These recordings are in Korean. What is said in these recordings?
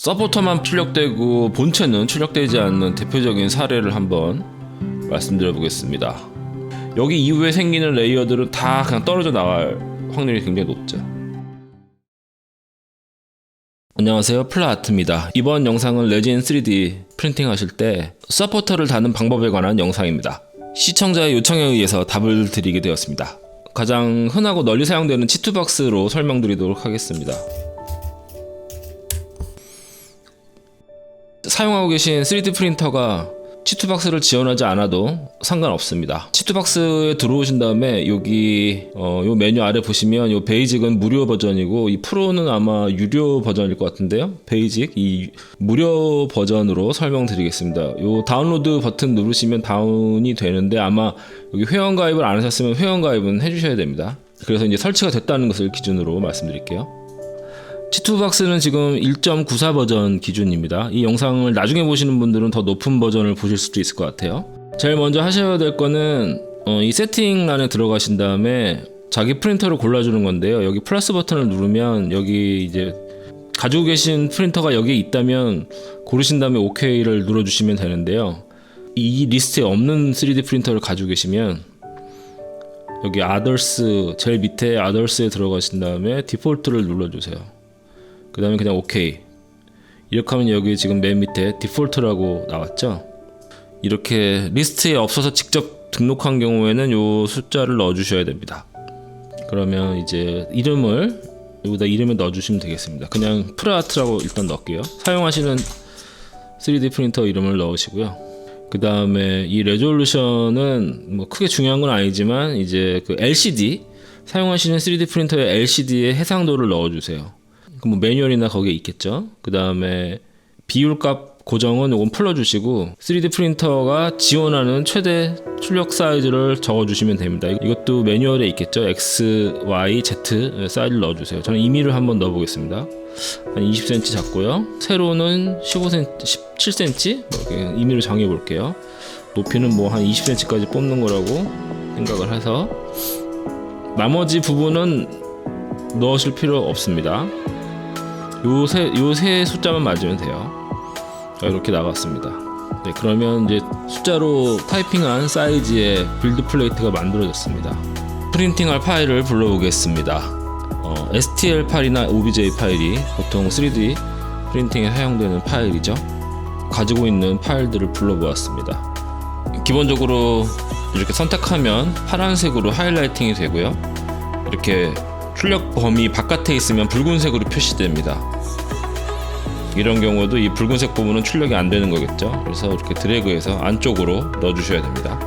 서포터만 출력되고 본체는 출력되지 않는 대표적인 사례를 한번 말씀드려 보겠습니다. 여기 이후에 생기는 레이어들은 다 그냥 떨어져 나갈 확률이 굉장히 높죠. 안녕하세요, 플라아트입니다. 이번 영상은 레진 3D 프린팅 하실 때 서포터를 다는 방법에 관한 영상입니다. 시청자의 요청에 의해서 답을 드리게 되었습니다. 가장 흔하고 널리 사용되는 치투박스로 설명드리도록 하겠습니다. 사용하고 계신 3D 프린터가 치투박스를 지원하지 않아도 상관없습니다. 치투박스에 들어오신 다음에 여기 요 메뉴 아래 보시면 요 베이직은 무료 버전이고 이 프로는 아마 유료 버전일 것 같은데요. 베이직 이 무료 버전으로 설명드리겠습니다. 요 다운로드 버튼 누르시면 다운이 되는데 아마 여기 회원 가입을 안 하셨으면 회원 가입은 해주셔야 됩니다. 그래서 이제 설치가 됐다는 것을 기준으로 말씀드릴게요. 치투박스는 지금 1.94 버전 기준입니다. 이 영상을 나중에 보시는 분들은 더 높은 버전을 보실 수도 있을 것 같아요. 제일 먼저 하셔야 될 거는 이 세팅란에 들어가신 다음에 자기 프린터를 골라주는 건데요. 여기 플러스 버튼을 누르면 여기 이제 가지고 계신 프린터가 여기에 있다면 고르신 다음에 OK를 눌러주시면 되는데요. 이 리스트에 없는 3D 프린터를 가지고 계시면 여기 Others 제일 밑에 Others에 들어가신 다음에 디폴트를 눌러주세요. 그 다음에 그냥 OK. 이렇게 하면 여기 지금 맨 밑에 디폴트라고 나왔죠. 이렇게 리스트에 없어서 직접 등록한 경우에는 요 숫자를 넣어 주셔야 됩니다. 그러면 이제 이름을 여기다 이름을 넣어 주시면 되겠습니다. 그냥 플라아트라고 일단 넣을게요. 사용하시는 3D 프린터 이름을 넣으시고요. 그 다음에 이 레졸루션은 뭐 크게 중요한 건 아니지만 이제 그 LCD 사용하시는 3D 프린터의 LCD의 해상도를 넣어 주세요. 뭐 매뉴얼이나 거기에 있겠죠. 그 다음에 비율값 고정은 요건 풀어주시고 3D 프린터가 지원하는 최대 출력 사이즈를 적어주시면 됩니다. 이것도 매뉴얼에 있겠죠. X, Y, Z 사이즈를 넣어주세요. 저는 임의를 한번 넣어보겠습니다. 한 20cm 잡고요. 세로는 15cm, 17cm 이렇게 임의를 정해볼게요. 높이는 뭐 한 20cm까지 뽑는 거라고 생각을 해서 나머지 부분은 넣으실 필요 없습니다. 요 세 숫자만 맞으면 돼요. 자, 이렇게 나갔습니다. 네, 그러면 이제 숫자로 타이핑한 사이즈의 빌드 플레이트가 만들어졌습니다. 프린팅할 파일을 불러보겠습니다. STL 파일이나 OBJ 파일이 보통 3D 프린팅에 사용되는 파일이죠. 가지고 있는 파일들을 불러보았습니다. 기본적으로 이렇게 선택하면 파란색으로 하이라이팅이 되고요. 이렇게 출력 범위 바깥에 있으면 붉은색으로 표시됩니다. 이런 경우도 이 붉은색 부분은 출력이 안 되는 거겠죠. 그래서 이렇게 드래그해서 안쪽으로 넣어 주셔야 됩니다.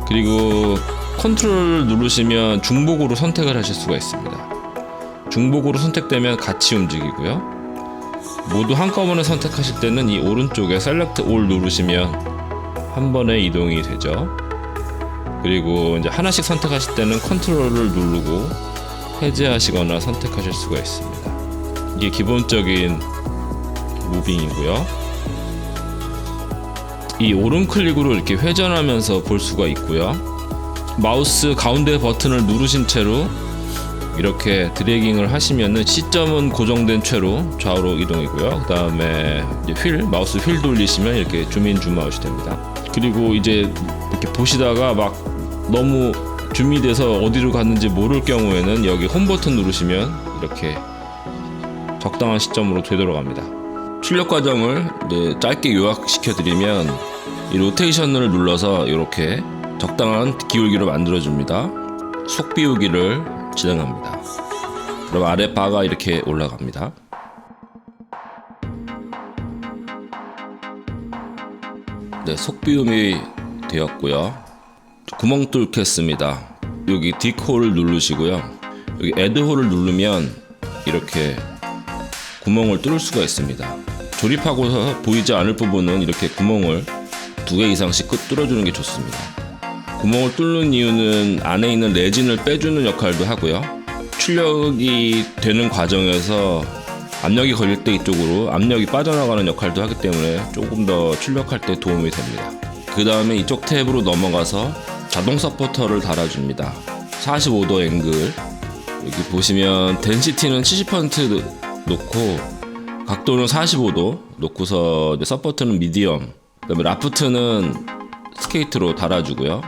그리고 컨트롤을 누르시면 중복으로 선택을 하실 수가 있습니다. 중복으로 선택되면 같이 움직이고요. 모두 한꺼번에 선택하실 때는 이 오른쪽에 Select All 누르시면 한 번에 이동이 되죠. 그리고 이제 하나씩 선택하실 때는 컨트롤을 누르고 해제하시거나 선택하실 수가 있습니다. 이게 기본적인 무빙이고요. 이 오른클릭으로 이렇게 회전하면서 볼 수가 있고요. 마우스 가운데 버튼을 누르신 채로 이렇게 드래깅을 하시면은 시점은 고정된 채로 좌우로 이동이고요. 그 다음에 마우스 휠 돌리시면 이렇게 줌인 줌아웃이 됩니다. 그리고 이제 이렇게 보시다가 막 너무 줌이 돼서 어디로 갔는지 모를 경우에는 여기 홈 버튼 누르시면 이렇게 적당한 시점으로 되돌아갑니다. 출력 과정을 이제 짧게 요약시켜 드리면 이 로테이션을 눌러서 이렇게 적당한 기울기를 만들어 줍니다. 속 비우기를 진행합니다. 그럼 아래 바가 이렇게 올라갑니다. 네, 속 비움이 되었고요. 구멍 뚫겠습니다. 여기 디콜을 누르시고요. 여기 애드홀을 누르면 이렇게 구멍을 뚫을 수가 있습니다. 조립하고서 보이지 않을 부분은 이렇게 구멍을 2개 이상씩 뚫어주는 게 좋습니다. 구멍을 뚫는 이유는 안에 있는 레진을 빼주는 역할도 하고요. 출력이 되는 과정에서 압력이 걸릴 때 이쪽으로 압력이 빠져나가는 역할도 하기 때문에 조금 더 출력할 때 도움이 됩니다. 그 다음에 이쪽 탭으로 넘어가서 자동 서포터를 달아줍니다. 45도 앵글, 여기 보시면 덴시티는 70% 놓고 각도는 45도 놓고서 이제 서포트는 미디엄, 그다음에 라프트는 스케이트로 달아주고요.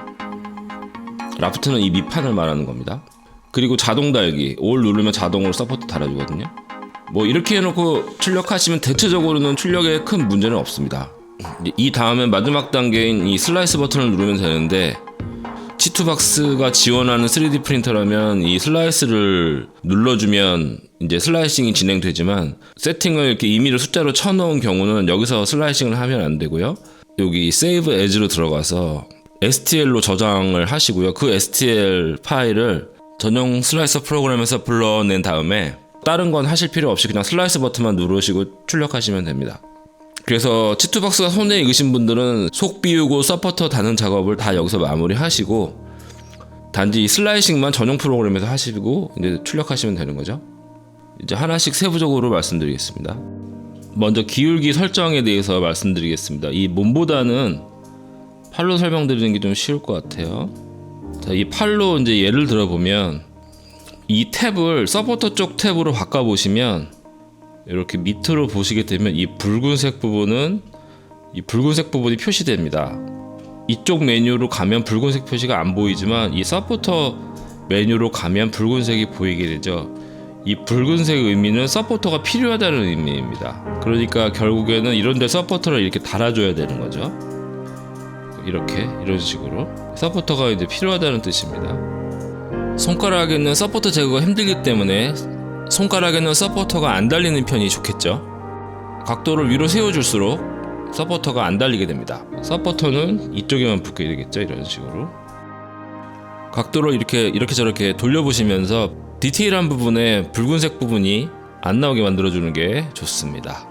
라프트는 이 밑판을 말하는 겁니다. 그리고 자동 달기, 올 누르면 자동으로 서포트 달아주거든요. 뭐 이렇게 해놓고 출력하시면 대체적으로는 출력에 큰 문제는 없습니다. 이 다음에 마지막 단계인 이 슬라이스 버튼을 누르면 되는데, 치투박스가 지원하는 3D 프린터라면 이 슬라이스를 눌러주면 이제 슬라이싱이 진행되지만, 세팅을 이렇게 임의로 숫자로 쳐놓은 경우는 여기서 슬라이싱을 하면 안 되고요. 여기 Save As로 들어가서 STL로 저장을 하시고요. 그 STL 파일을 전용 슬라이서 프로그램에서 불러낸 다음에 다른 건 하실 필요 없이 그냥 슬라이스 버튼만 누르시고 출력하시면 됩니다. 그래서 치투박스가 손에 익으신 분들은 속 비우고 서포터 다는 작업을 다 여기서 마무리 하시고, 단지 슬라이싱만 전용 프로그램에서 하시고 이제 출력하시면 되는 거죠. 이제 하나씩 세부적으로 말씀드리겠습니다. 먼저 기울기 설정에 대해서 말씀드리겠습니다. 이 몸보다는 팔로 설명드리는 게 좀 쉬울 것 같아요. 자, 이 팔로 이제 예를 들어보면 이 탭을 서포터 쪽 탭으로 바꿔보시면 이렇게 밑으로 보시게 되면 이 붉은색 부분이 표시됩니다. 이쪽 메뉴로 가면 붉은색 표시가 안 보이지만 이 서포터 메뉴로 가면 붉은색이 보이게 되죠. 이 붉은색 의미는 서포터가 필요하다는 의미입니다. 그러니까 결국에는 이런데 서포터를 이렇게 달아줘야 되는 거죠. 이런 식으로 서포터가 이제 필요하다는 뜻입니다. 손가락에는 서포터 제거가 힘들기 때문에 손가락에는 서포터가 안 달리는 편이 좋겠죠. 각도를 위로 세워줄수록 서포터가 안 달리게 됩니다. 서포터는 이쪽에만 붙게 되겠죠. 이런 식으로 각도를 이렇게 저렇게 돌려보시면서 디테일한 부분에 붉은색 부분이 안 나오게 만들어주는 게 좋습니다.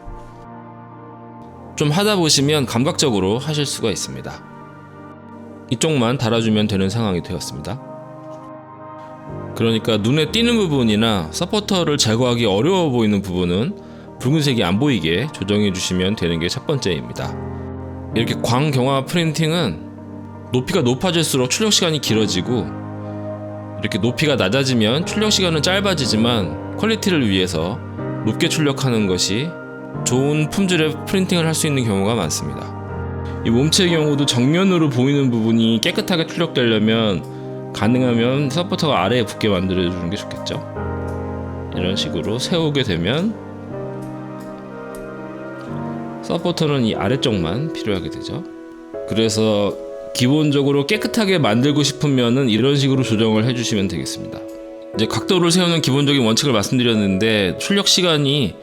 좀 하다 보시면 감각적으로 하실 수가 있습니다. 이쪽만 달아주면 되는 상황이 되었습니다. 그러니까 눈에 띄는 부분이나 서포터를 제거하기 어려워 보이는 부분은 붉은색이 안 보이게 조정해 주시면 되는 게 첫 번째입니다. 이렇게 광경화 프린팅은 높이가 높아질수록 출력 시간이 길어지고, 이렇게 높이가 낮아지면 출력 시간은 짧아지지만 퀄리티를 위해서 높게 출력하는 것이 좋은 품질의 프린팅을 할 수 있는 경우가 많습니다. 이 몸체의 경우도 정면으로 보이는 부분이 깨끗하게 출력되려면 가능하면 서포터가 아래에 붙게 만들어주는 게 좋겠죠. 이런 식으로 세우게 되면 서포터는 이 아래쪽만 필요하게 되죠. 그래서 기본적으로 깨끗하게 만들고 싶으면은 이런 식으로 조정을 해주시면 되겠습니다. 이제 각도를 세우는 기본적인 원칙을 말씀드렸는데, 출력 시간이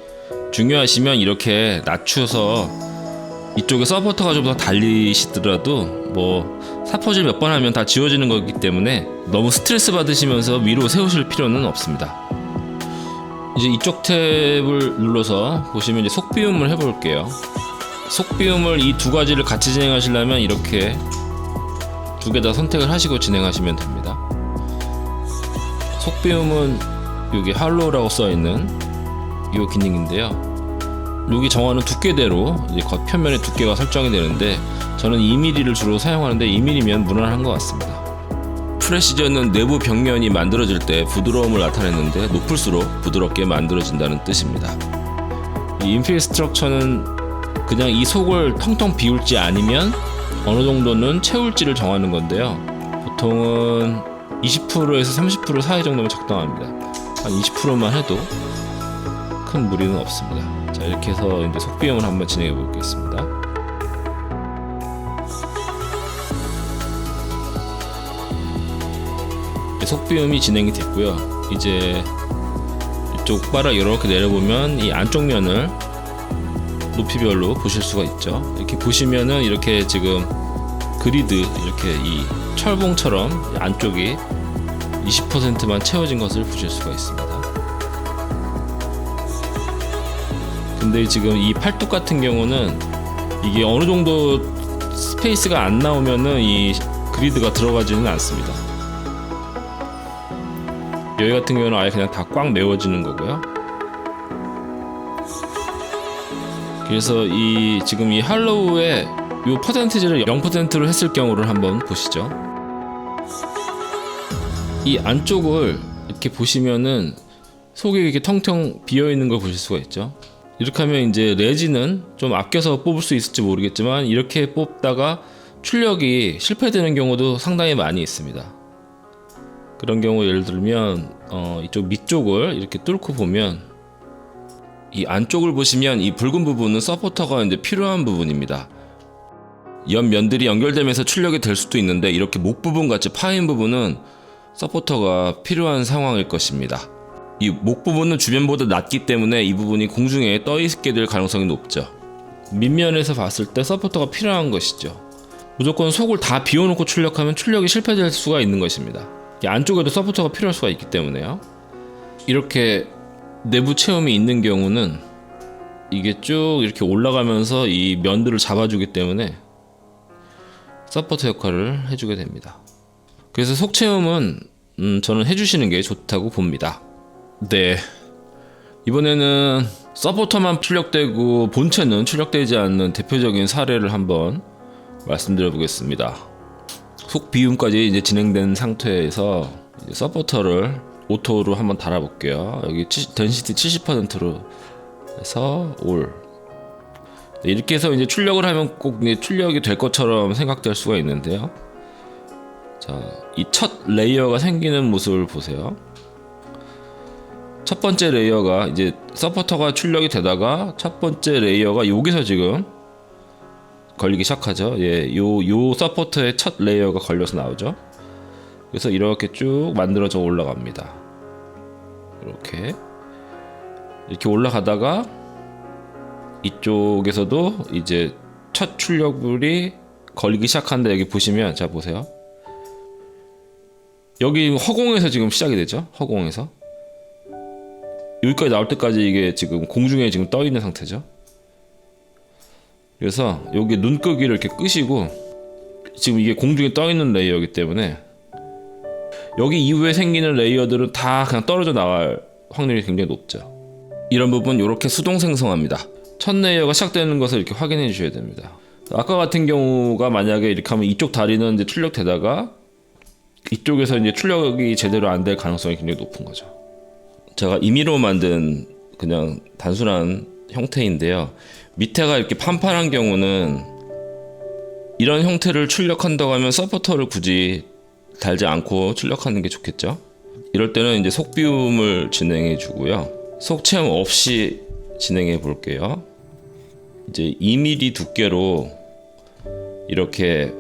중요하시면 이렇게 낮춰서 이쪽에 서포터가 좀 더 달리시더라도 뭐 사포질 몇 번 하면 다 지워지는 거기 때문에 너무 스트레스 받으시면서 위로 세우실 필요는 없습니다. 이제 이쪽 탭을 눌러서 보시면 이제 속비움을 해볼게요. 속비움을 이 두 가지를 같이 진행하시려면 이렇게 두 개 다 선택을 하시고 진행하시면 됩니다. 속비움은 여기 할로우라고 써있는 이 기능인데요. 여기 정하는 두께대로 이제 겉표면의 두께가 설정이 되는데, 저는 2mm를 주로 사용하는데 2mm면 무난한 것 같습니다. 프레시전은 내부 벽면이 만들어질 때 부드러움을 나타내는데 높을수록 부드럽게 만들어진다는 뜻입니다. 이 인필 스트럭처는 그냥 이 속을 텅텅 비울지 아니면 어느 정도는 채울지를 정하는 건데요. 보통은 20%에서 30% 사이 정도면 적당합니다. 한 20%만 해도 큰 무리는 없습니다. 자, 이렇게 해서 이제 속비움을 한번 진행해 보겠습니다. 속비움이 진행이 됐고요. 이제 이쪽 바닥 이렇게 내려보면 이 안쪽 면을 높이별로 보실 수가 있죠. 이렇게 보시면은 이렇게 지금 그리드, 이렇게 이 철봉처럼 안쪽이 20%만 채워진 것을 보실 수가 있습니다. 근데 지금 이 팔뚝 같은 경우는 이게 어느 정도 스페이스가 안 나오면은 이 그리드가 들어가지는 않습니다. 여기 같은 경우는 아예 그냥 다 꽉 메워지는 거고요. 그래서 지금 이 할로우의 이 퍼센티지를 0%로 했을 경우를 한번 보시죠. 이 안쪽을 이렇게 보시면은 속이 이렇게 텅텅 비어 있는 걸 보실 수가 있죠. 이렇게 하면 이제 레진은 좀 아껴서 뽑을 수 있을지 모르겠지만 이렇게 뽑다가 출력이 실패되는 경우도 상당히 많이 있습니다. 그런 경우 예를 들면 이쪽 밑쪽을 이렇게 뚫고 보면 이 안쪽을 보시면 이 붉은 부분은 서포터가 이제 필요한 부분입니다. 옆 면들이 연결되면서 출력이 될 수도 있는데 이렇게 목 부분 같이 파인 부분은 서포터가 필요한 상황일 것입니다. 이 목 부분은 주변보다 낮기 때문에 이 부분이 공중에 떠 있게 될 가능성이 높죠. 밑면에서 봤을 때 서포터가 필요한 것이죠. 무조건 속을 다 비워놓고 출력하면 출력이 실패될 수가 있는 것입니다. 이 안쪽에도 서포터가 필요할 수가 있기 때문에요. 이렇게 내부 체험이 있는 경우는 이게 쭉 이렇게 올라가면서 이 면들을 잡아주기 때문에 서포터 역할을 해주게 됩니다. 그래서 속 체험은 저는 해주시는 게 좋다고 봅니다. 네, 이번에는 서포터만 출력되고 본체는 출력되지 않는 대표적인 사례를 한번 말씀드려 보겠습니다. 속 비움까지 이제 진행된 상태에서 이제 서포터를 오토로 한번 달아볼게요. 여기 덴시티 70%로 해서 올. 네, 이렇게 해서 이제 출력을 하면 꼭 출력이 될 것처럼 생각될 수가 있는데요. 자, 이 첫 레이어가 생기는 모습을 보세요. 첫 번째 레이어가 이제 서포터가 출력이 되다가 첫 번째 레이어가 여기서 지금 걸리기 시작하죠. 예, 요 서포터의 첫 레이어가 걸려서 나오죠. 그래서 이렇게 쭉 만들어져 올라갑니다. 이렇게 올라가다가 이쪽에서도 이제 첫 출력물이 걸리기 시작하는데 여기 보시면 자 보세요. 여기 허공에서 지금 시작이 되죠. 허공에서 여기까지 나올 때까지 이게 지금 공중에 지금 떠 있는 상태죠. 그래서 여기 눈끄기를 이렇게 끄시고 지금 이게 공중에 떠 있는 레이어이기 때문에 여기 이후에 생기는 레이어들은 다 그냥 떨어져 나갈 확률이 굉장히 높죠. 이런 부분 이렇게 수동 생성합니다. 첫 레이어가 시작되는 것을 이렇게 확인해 주셔야 됩니다. 아까 같은 경우가 만약에 이렇게 하면 이쪽 다리는 이제 출력되다가 이쪽에서 이제 출력이 제대로 안 될 가능성이 굉장히 높은 거죠. 제가 임의로 만든 그냥 단순한 형태인데요. 밑에가 이렇게 판판한 경우는 이런 형태를 출력한다고 하면 서포터를 굳이 달지 않고 출력하는 게 좋겠죠. 이럴 때는 이제 속비움을 진행해 주고요. 속 체험 없이 진행해 볼게요. 이제 2mm 두께로 이렇게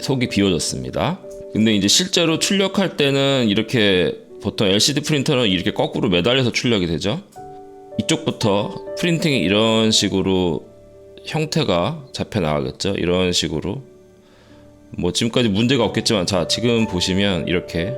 속이 비워졌습니다. 근데 이제 실제로 출력할 때는 이렇게 보통 LCD 프린터는 이렇게 거꾸로 매달려서 출력이 되죠. 이쪽부터 프린팅이 이런 식으로 형태가 잡혀 나가겠죠. 이런 식으로 뭐 지금까지 문제가 없겠지만 자 지금 보시면 이렇게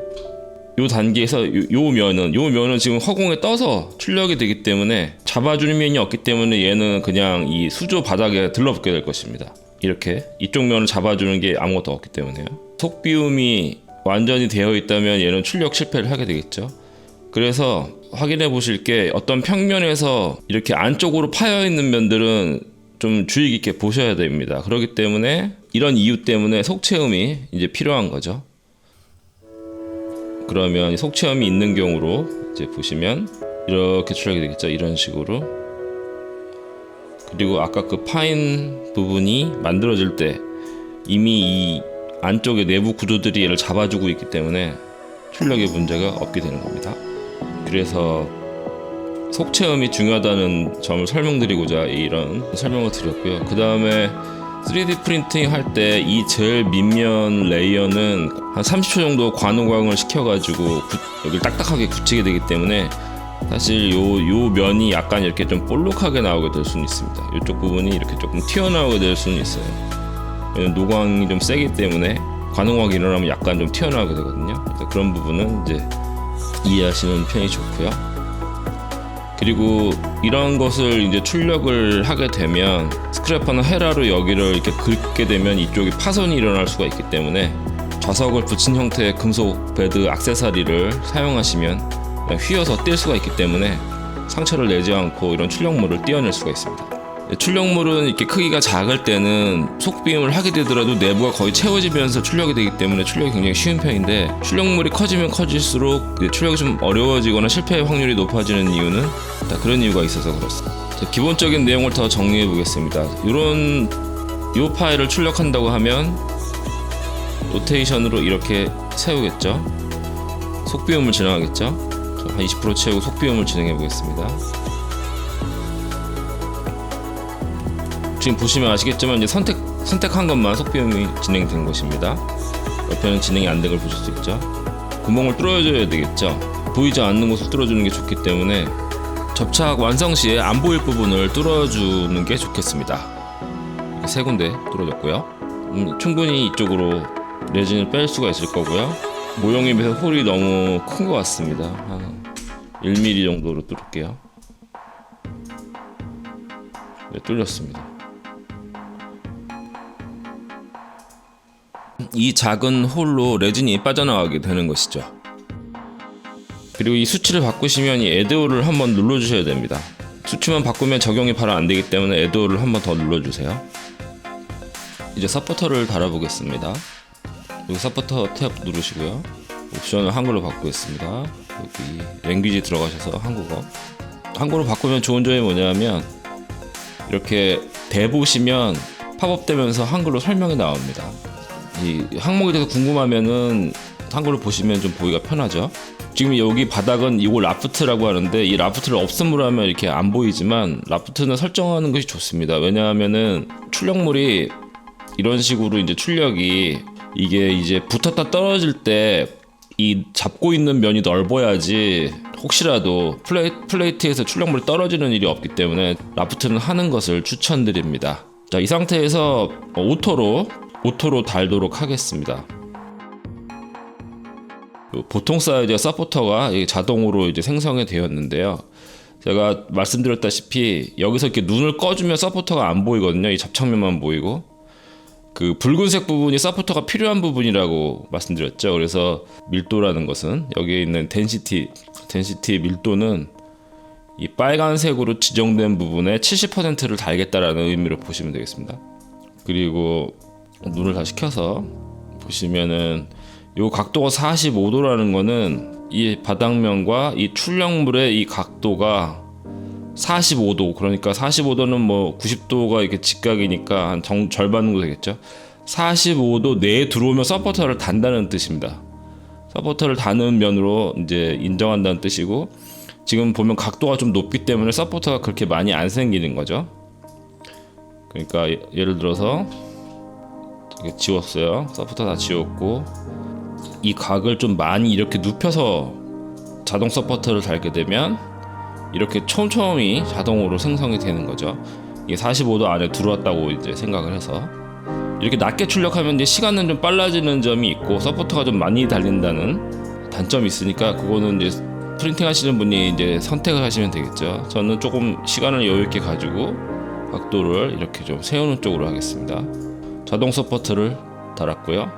요 단계에서 요 면은 지금 허공에 떠서 출력이 되기 때문에 잡아주는 면이 없기 때문에 얘는 그냥 이 수조 바닥에 들러붙게 될 것입니다. 이렇게 이쪽 면을 잡아주는 게 아무것도 없기 때문에요. 속비움이 완전히 되어 있다면 얘는 출력 실패를 하게 되겠죠. 그래서 확인해 보실 게 어떤 평면에서 이렇게 안쪽으로 파여 있는 면들은 좀 주의 깊게 보셔야 됩니다. 그렇기 때문에 이런 이유 때문에 속체험이 이제 필요한 거죠. 그러면 속체험이 있는 경우로 이제 보시면 이렇게 출력이 되겠죠. 이런 식으로. 그리고 아까 그 파인 부분이 만들어질 때 이미 이 안쪽의 내부 구조들이 얘를 잡아주고 있기 때문에 출력에 문제가 없게 되는 겁니다. 그래서 속체험이 중요하다는 점을 설명드리고자 이런 설명을 드렸고요. 그 다음에 3D 프린팅 할 때 이 제일 밑면 레이어는 한 30초 정도 관호광을 시켜가지고 여기를 딱딱하게 굳히게 되기 때문에 사실 요 면이 약간 이렇게 좀 볼록하게 나오게 될 수는 있습니다. 이쪽 부분이 이렇게 조금 튀어나오게 될 수는 있어요. 노광이 좀 세기 때문에 관호광이 일어나면 약간 좀 튀어나오게 되거든요. 그래서 그런 부분은 이제 이해하시는 편이 좋고요. 그리고 이런 것을 이제 출력을 하게 되면 스크래퍼나 헤라로 여기를 이렇게 긁게 되면 이쪽에 파손이 일어날 수가 있기 때문에 자석을 붙인 형태의 금속 베드 액세서리를 사용하시면 그냥 휘어서 뗄 수가 있기 때문에 상처를 내지 않고 이런 출력물을 떼어낼 수가 있습니다. 출력물은 이렇게 크기가 작을 때는 속비움을 하게 되더라도 내부가 거의 채워지면서 출력이 되기 때문에 출력이 굉장히 쉬운 편인데 출력물이 커지면 커질수록 출력이 좀 어려워지거나 실패 확률이 높아지는 이유는 다 그런 이유가 있어서 그렇습니다. 자, 기본적인 내용을 더 정리해 보겠습니다. 이 파일을 출력한다고 하면 로테이션으로 이렇게 세우겠죠. 속비움을 진행하겠죠. 한 20% 채우고 속비움을 진행해 보겠습니다. 지금 보시면 아시겠지만 이제 선택한 것만 속비움이 진행된 것입니다. 옆에는 진행이 안 된 걸 보실 수 있죠. 구멍을 뚫어줘야 되겠죠. 보이지 않는 곳을 뚫어주는 게 좋기 때문에 접착 완성 시에 안 보일 부분을 뚫어주는 게 좋겠습니다. 이렇게 3군데 뚫어졌고요. 충분히 이쪽으로 레진을 뺄 수가 있을 거고요. 모형에 비해서 홀이 너무 큰 것 같습니다. 한 1mm 정도로 뚫을게요. 네, 뚫렸습니다. 이 작은 홀로 레진이 빠져나가게 되는 것이죠. 그리고 이 수치를 바꾸시면 이 애드홀을 한번 눌러주셔야 됩니다. 수치만 바꾸면 적용이 바로 안 되기 때문에 애드홀을 한번 더 눌러주세요. 이제 서포터를 달아보겠습니다. 여기 서포터 탭 누르시고요. 옵션을 한글로 바꾸겠습니다. 여기 랭귀지 들어가셔서 한국어로 바꾸면 좋은 점이 뭐냐면 이렇게 대보시면 팝업 되면서 한글로 설명이 나옵니다. 이 항목에 대해서 궁금하면은 한글로 보시면 좀 보기가 편하죠. 지금 여기 바닥은 이거 라프트라고 하는데 이 라프트를 없음으로 하면 이렇게 안 보이지만 라프트는 설정하는 것이 좋습니다. 왜냐하면은 출력물이 이런 식으로 이제 출력이 이게 이제 붙었다 떨어질 때 이 잡고 있는 면이 넓어야지 혹시라도 플레이트에서 출력물이 떨어지는 일이 없기 때문에 라프트는 하는 것을 추천드립니다. 자, 이 상태에서 오토로 달도록 하겠습니다. 보통 사이즈의 서포터가 자동으로 이제 생성이 되었는데요. 제가 말씀드렸다시피 여기서 이렇게 눈을 꺼주면 서포터가 안 보이거든요. 이 접착면만 보이고 그 붉은색 부분이 서포터가 필요한 부분이라고 말씀드렸죠. 그래서 밀도라는 것은 여기에 있는 덴시티 밀도는 이 빨간색으로 지정된 부분의 70%를 달겠다라는 의미로 보시면 되겠습니다. 그리고 눈을 다시 켜서 보시면은 이 각도가 45도라는 거는 이 바닥면과 이 출력물의 이 각도가 45도, 그러니까 45도는 뭐 90도가 이렇게 직각이니까 한 절반 정도 되겠죠. 45도 내에 들어오면 서포터를 단다는 뜻입니다. 서포터를 다는 면으로 이제 인정한다는 뜻이고, 지금 보면 각도가 좀 높기 때문에 서포터가 그렇게 많이 안 생기는 거죠. 그러니까 예를 들어서 이렇게 지웠어요. 서포터 다 지웠고 이 각을 좀 많이 이렇게 눕혀서 자동 서포터를 달게 되면 이렇게 촘촘히 자동으로 생성이 되는 거죠. 이게 45도 안에 들어왔다고 이제 생각을 해서 이렇게 낮게 출력하면 이제 시간은 좀 빨라지는 점이 있고 서포터가 좀 많이 달린다는 단점이 있으니까 그거는 이제 프린팅 하시는 분이 이제 선택을 하시면 되겠죠. 저는 조금 시간을 여유 있게 가지고 각도를 이렇게 좀 세우는 쪽으로 하겠습니다. 자동 서포터를 달았고요.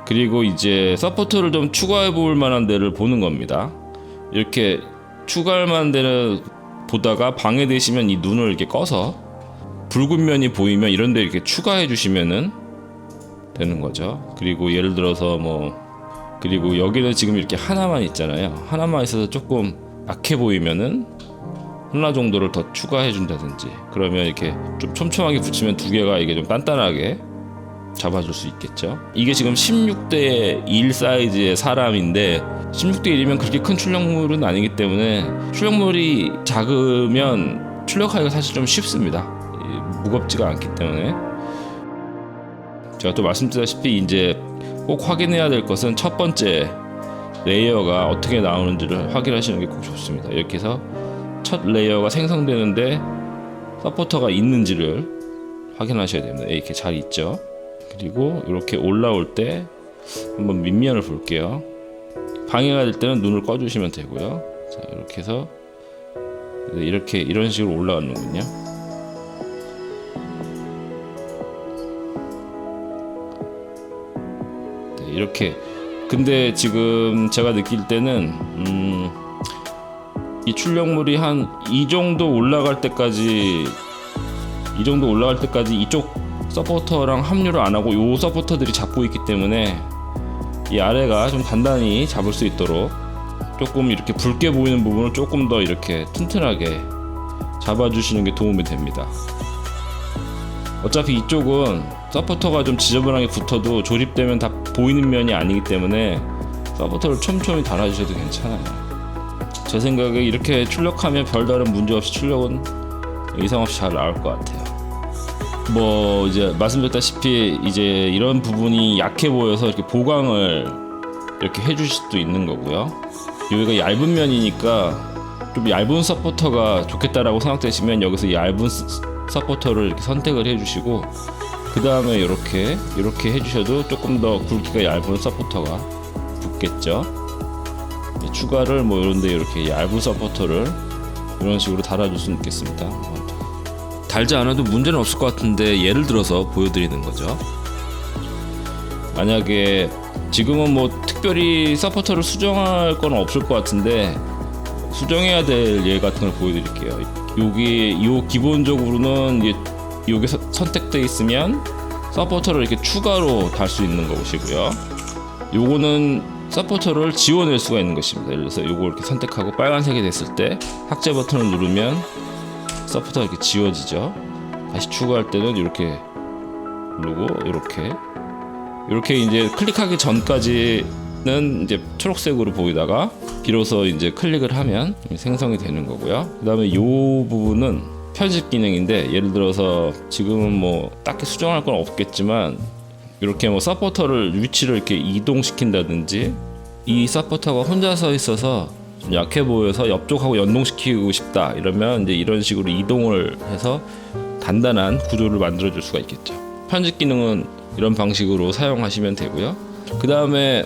그리고 이제 서포터를 좀 추가해 볼 만한 데를 보는 겁니다. 이렇게 추가할 만한 데를 보다가 방해되시면 이 눈을 이렇게 꺼서 붉은 면이 보이면 이런 데 이렇게 추가해 주시면은 되는 거죠. 그리고 예를 들어서 그리고 여기는 지금 이렇게 하나만 있잖아요. 하나만 있어서 조금 약해 보이면은 하나 정도를 더 추가해 준다든지, 그러면 이렇게 좀 촘촘하게 붙이면 두 개가 이게 좀 단단하게 잡아줄 수 있겠죠. 이게 지금 16대 1 사이즈의 사람인데 16대 1이면 그렇게 큰 출력물은 아니기 때문에 출력물이 작으면 출력하기가 사실 좀 쉽습니다. 무겁지가 않기 때문에. 제가 또 말씀드렸다시피 이제 꼭 확인해야 될 것은 첫 번째 레이어가 어떻게 나오는지를 확인하시는 게 꼭 좋습니다. 이렇게 해서 첫 레이어가 생성되는데 서포터가 있는지를 확인하셔야 됩니다. 이렇게 잘 있죠. 그리고 이렇게 올라올 때 한번 밑면을 볼게요. 방해가 될 때는 눈을 꺼주시면 되고요. 자, 이렇게 해서 이런 식으로 올라가는군요. 네, 이렇게. 근데 지금 제가 느낄 때는 이 출력물이 한 이 정도 올라갈 때까지 이쪽 서포터랑 합류를 안 하고 요 서포터들이 잡고 있기 때문에 이 아래가 좀 단단히 잡을 수 있도록 조금 이렇게 붉게 보이는 부분을 조금 더 이렇게 튼튼하게 잡아주시는 게 도움이 됩니다. 어차피 이쪽은 서포터가 좀 지저분하게 붙어도 조립되면 다 보이는 면이 아니기 때문에 서포터를 촘촘히 달아주셔도 괜찮아요. 제 생각에 이렇게 출력하면 별다른 문제 없이 출력은 이상 없이 잘 나올 것 같아요. 뭐 이제 말씀드렸다시피 이제 이런 부분이 약해 보여서 이렇게 보강을 이렇게 해주실 수도 있는 거고요. 여기가 얇은 면이니까 좀 얇은 서포터가 좋겠다라고 생각되시면 여기서 얇은 서포터를 이렇게 선택을 해주시고 그 다음에 이렇게 해주셔도 조금 더 굵기가 얇은 서포터가 붙겠죠. 추가를 뭐 이런데 이렇게 얇은 서포터를 이런 식으로 달아줄 수 있겠습니다. 달지 않아도 문제는 없을 것 같은데 예를 들어서 보여드리는 거죠. 만약에 지금은 뭐 특별히 서포터를 수정할 건 없을 것 같은데 수정해야 될 예 같은 걸 보여드릴게요. 요 기본적으로는 요게 선택되어 있으면 서포터를 이렇게 추가로 달 수 있는 것이고요. 요거는 서포터를 지워낼 수가 있는 것입니다. 예를 들어서 요걸 이렇게 선택하고 빨간색이 됐을 때 삭제 버튼을 누르면 서포터가 이렇게 지워지죠. 다시 추가할 때는 이렇게 누르고 이렇게 이제 클릭하기 전까지는 이제 초록색으로 보이다가 비로소 이제 클릭을 하면 생성이 되는 거고요. 그다음에 요 부분은 편집 기능인데 예를 들어서 지금은 뭐 딱히 수정할 건 없겠지만 이렇게 뭐 서포터를 위치를 이렇게 이동시킨다든지 이 서포터가 혼자 서 있어서 좀 약해 보여서 옆쪽하고 연동시키고 싶다 이러면 이제 이런 식으로 이동을 해서 단단한 구조를 만들어 줄 수가 있겠죠. 편집 기능은 이런 방식으로 사용하시면 되고요. 그 다음에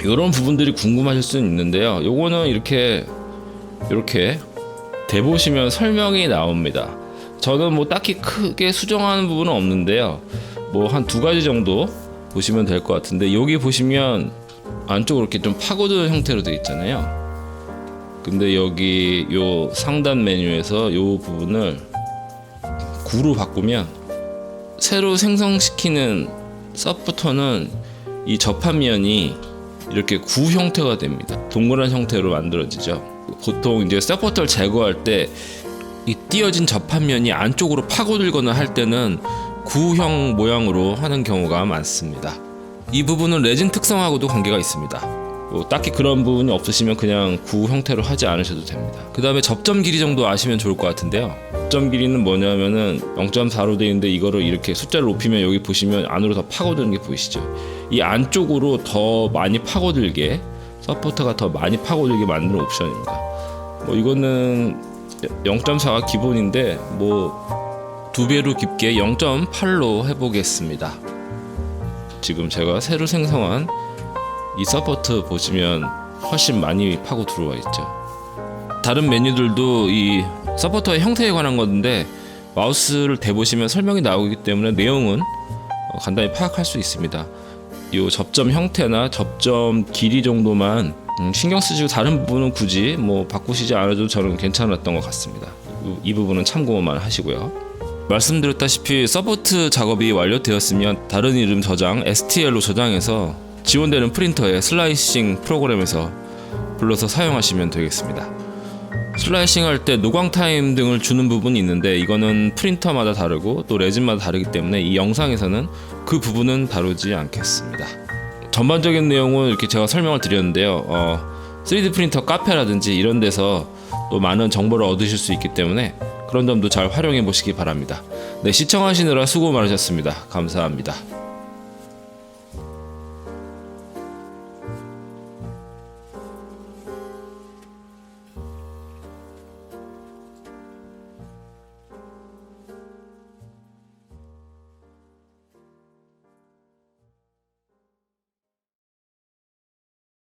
이런 부분들이 궁금하실 수는 있는데요. 요거는 이렇게 대보시면 설명이 나옵니다. 저는 뭐 딱히 크게 수정하는 부분은 없는데요. 뭐 한 2가지 정도 보시면 될 것 같은데 여기 보시면 안쪽으로 이렇게 좀 파고드는 형태로 되어 있잖아요. 근데 여기 요 상단 메뉴에서 요 부분을 구로 바꾸면 새로 생성시키는 서포터는 이 접합면이 이렇게 구 형태가 됩니다. 동그란 형태로 만들어지죠. 보통 이제 서포터를 제거할 때 이 띄어진 접합면이 안쪽으로 파고들거나 할 때는 구형 모양으로 하는 경우가 많습니다. 이 부분은 레진 특성하고도 관계가 있습니다. 뭐 딱히 그런 부분이 없으시면 그냥 구 형태로 하지 않으셔도 됩니다. 그 다음에 접점 길이 정도 아시면 좋을 것 같은데요. 접점 길이는 뭐냐면은 0.4로 되어 있는데 이거를 이렇게 숫자를 높이면 여기 보시면 안으로 더 파고드는 게 보이시죠? 이 안쪽으로 더 많이 파고들게 서포터가 더 많이 파고들게 만드는 옵션입니다. 뭐 이거는 0.4가 기본인데 뭐 2배로 깊게 0.8로 해보겠습니다. 지금 제가 새로 생성한 이 서포트 보시면 훨씬 많이 파고 들어와 있죠. 다른 메뉴들도 이 서포터의 형태에 관한 건데 마우스를 대보시면 설명이 나오기 때문에 내용은 간단히 파악할 수 있습니다. 이 접점 형태나 접점 길이 정도만 신경 쓰시고 다른 부분은 굳이 뭐 바꾸시지 않아도 저는 괜찮았던 것 같습니다. 이 부분은 참고만 하시고요. 말씀드렸다시피 서포트 작업이 완료되었으면 다른 이름 저장 STL로 저장해서 지원되는 프린터의 슬라이싱 프로그램에서 불러서 사용하시면 되겠습니다. 슬라이싱 할 때 노광 타임 등을 주는 부분이 있는데 이거는 프린터마다 다르고 또 레진마다 다르기 때문에 이 영상에서는 그 부분은 다루지 않겠습니다. 전반적인 내용은 이렇게 제가 설명을 드렸는데요. 3D 프린터 카페라든지 이런 데서 또 많은 정보를 얻으실 수 있기 때문에 그런 점도 잘 활용해 보시기 바랍니다. 네, 시청하시느라 수고 많으셨습니다. 감사합니다.